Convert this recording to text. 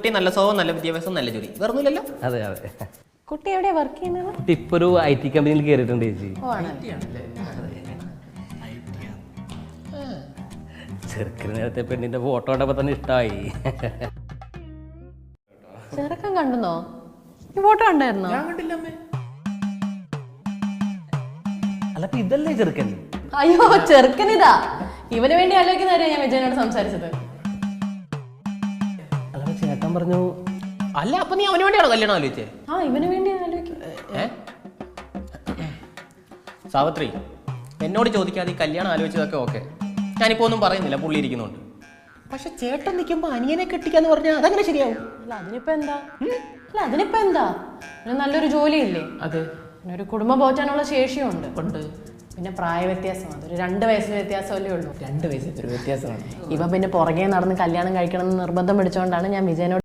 കുട്ടി നല്ല സ്വഭാവം, നല്ല വിദ്യാഭ്യാസം, നല്ല ജോലി, വേറൊന്നുമില്ലല്ലോ. അതെ അതെ. കുട്ടി എവിടെയാ വർക്ക് ചെയ്യുന്നത്? കുട്ടി ഇപ്പൊ ഒരു IT കമ്പനിയിൽ കയറിയിട്ടുണ്ട് ചേച്ചി. ചെറുക്കിന് നേരത്തെ പെണ്ണിന്റെ ഫോട്ടോ കണ്ടപ്പോ തന്നെ ഇഷ്ടമായി. ചെറുക്കൻ കണ്ടെന്നോ? ഈ ഫോട്ടോ കണ്ടായിരുന്നോ? അല്ല ഇപ്പൊ ഇതല്ലേ ചെറുക്കൻ? അയ്യോ ചെറുക്കൻ ഇതാ. ഇവന് വേണ്ടി ആലോചിക്കുന്ന കാര്യം ഞാൻ വിജയനോട് സംസാരിച്ചത്. അല്ല ചേട്ടൻ പറഞ്ഞു. അല്ല അപ്പൊ നീ അവന് വേണ്ടിയാണോ കല്യാണം ആലോചിച്ചേ? ആ ഇവന് വേണ്ടി ആലോചിക്കും. സാവിത്രി, എന്നോട് ചോദിക്കാതെ ഈ കല്യാണം ആലോചിച്ചതൊക്കെ ഓക്കെ, ഞാനിപ്പോ ഒന്നും പറയുന്നില്ല, പുള്ളി ഇരിക്കുന്നുണ്ട്. പക്ഷെ ചേട്ടൻ നിൽക്കുമ്പോ അനിയനെ കെട്ടിക്കാന്ന് പറഞ്ഞാൽ അതങ്ങനെ ശരിയാവും? അല്ല അതിനിപ്പോ എന്താ? പിന്നെ നല്ലൊരു ജോലിയില്ലേ? അതെ. പിന്നെ ഒരു കുടുംബം പോറ്റാനുള്ള ശേഷിയുണ്ട്. പിന്നെ പ്രായ വ്യത്യാസം, അതൊരു 2 വയസ്സിന് വ്യത്യാസമല്ലേ ഉള്ളൂ. 2 വയസ്സിൽ ഒരു വ്യത്യാസമാണ്. ഇവ പിന്നെ പുറകെ നടന്ന് കല്യാണം കഴിക്കണം എന്ന് നിർബന്ധം പിടിച്ചോണ്ടാണ് ഞാൻ വിജയനോട്